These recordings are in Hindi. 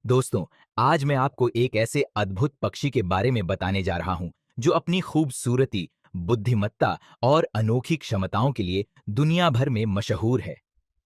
दोस्तों, आज मैं आपको एक ऐसे अद्भुत पक्षी के बारे में बताने जा रहा हूं जो अपनी खूबसूरती, बुद्धिमत्ता और अनोखी क्षमताओं के लिए दुनिया भर में मशहूर है।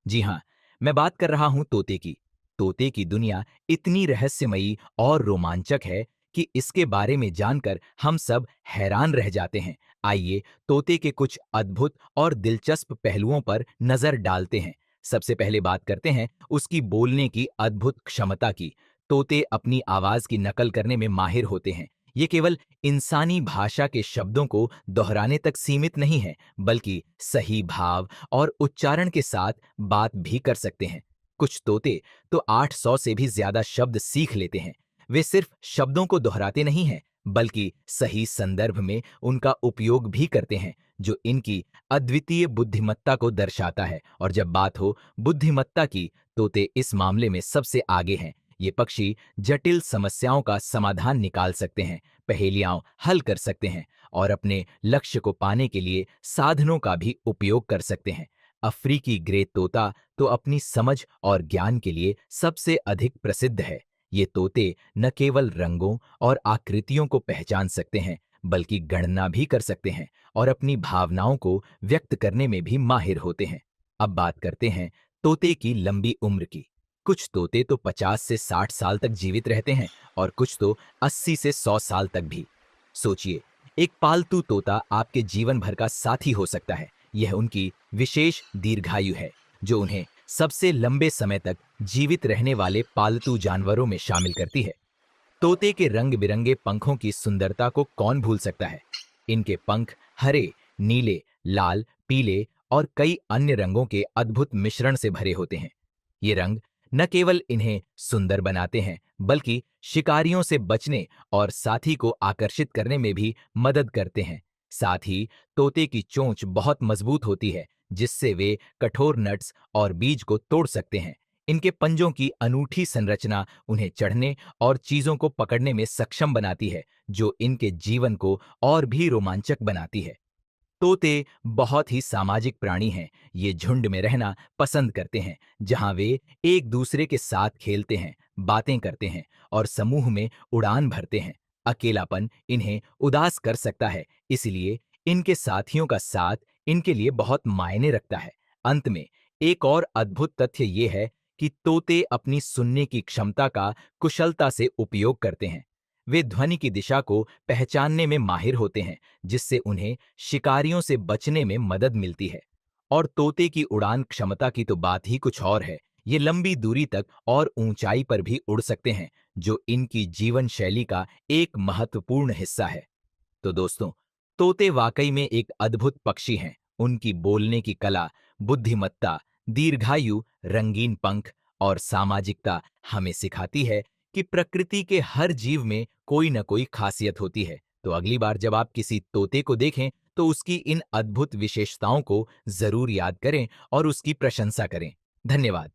जी हाँ, मैं बात कर रहा हूं तोते की। तोते की दुनिया इतनी रहस्यमयी और रोमांचक है कि इसके बारे में जानकर हम सब हैरान रह जाते हैं। आइए तोते के कुछ अद्भुत और दिलचस्प पहलुओं पर नजर डालते हैं। सबसे पहले बात करते हैं उसकी बोलने की अद्भुत क्षमता की। तोते अपनी आवाज की नकल करने में माहिर होते हैं। ये केवल इंसानी भाषा के शब्दों को दोहराने तक सीमित नहीं है, बल्कि सही भाव और उच्चारण के साथ बात भी कर सकते हैं। कुछ तोते तो 800 से भी ज्यादा शब्द सीख लेते हैं। वे सिर्फ शब्दों को दोहराते नहीं हैं, बल्कि सही संदर्भ में उनका उपयोग भी करते हैं, जो इनकी अद्वितीय बुद्धिमत्ता को दर्शाता है। और जब बात हो बुद्धिमत्ता की, तोते इस मामले में सबसे आगे हैं। ये पक्षी जटिल समस्याओं का समाधान निकाल सकते हैं, पहेलियां हल कर सकते हैं और अपने लक्ष्य को पाने के लिए साधनों का भी उपयोग कर सकते हैं। अफ्रीकी ग्रे तोता तो अपनी समझ और ज्ञान के लिए सबसे अधिक प्रसिद्ध है। ये तोते न केवल रंगों और आकृतियों को पहचान सकते हैं, बल्कि गणना भी कर सकते हैं और अपनी भावनाओं को व्यक्त करने में भी माहिर होते हैं। अब बात करते हैं तोते की लंबी उम्र की। कुछ तोते तो 50 से 60 साल तक जीवित रहते हैं और कुछ तो 80 से 100 साल तक भी। सोचिए, एक पालतू तोता आपके जीवन भर का साथी हो सकता है। यह उनकी विशेष दीर्घायु है, जो उन्हें सबसे लंबे समय तक जीवित रहने वाले पालतू जानवरों में शामिल करती है। तोते के रंग बिरंगे पंखों की सुंदरता को कौन भूल सकता है। इनके पंख हरे, नीले, लाल, पीले और कई अन्य रंगों के अद्भुत मिश्रण से भरे होते हैं। ये रंग न केवल इन्हें सुंदर बनाते हैं, बल्कि शिकारियों से बचने और साथी को आकर्षित करने में भी मदद करते हैं। साथ ही तोते की चोंच बहुत मजबूत होती है, जिससे वे कठोर नट्स और बीज को तोड़ सकते हैं। इनके पंजों की अनूठी संरचना उन्हें चढ़ने और चीजों को पकड़ने में सक्षम बनाती है, जो इनके जीवन को और भी रोमांचक बनाती है। तोते बहुत ही सामाजिक प्राणी हैं। ये झुंड में रहना पसंद करते हैं, जहां वे एक दूसरे के साथ खेलते हैं, बातें करते हैं और समूह में उड़ान भरते हैं। अकेलापन इन्हें उदास कर सकता है, इसलिए इनके साथियों का साथ इनके लिए बहुत मायने रखता है। अंत में एक और अद्भुत तथ्य ये है कि तोते अपनी सुनने की क्षमता का कुशलता से उपयोग करते हैं। वे ध्वनि की दिशा को पहचानने में माहिर होते हैं, जिससे उन्हें शिकारियों से बचने में मदद मिलती है। और तोते की उड़ान क्षमता की तो बात ही कुछ और है। ये लंबी दूरी तक और ऊंचाई पर भी उड़ सकते हैं, जो इनकी जीवन शैली का एक महत्वपूर्ण हिस्सा है। तो दोस्तों, तोते वाकई में एक अद्भुत पक्षी हैं। उनकी बोलने की कला, बुद्धिमत्ता, दीर्घायु, रंगीन पंख और सामाजिकता हमें सिखाती है कि प्रकृति के हर जीव में कोई न कोई खासियत होती है। तो अगली बार जब आप किसी तोते को देखें, तो उसकी इन अद्भुत विशेषताओं को जरूर याद करें और उसकी प्रशंसा करें। धन्यवाद।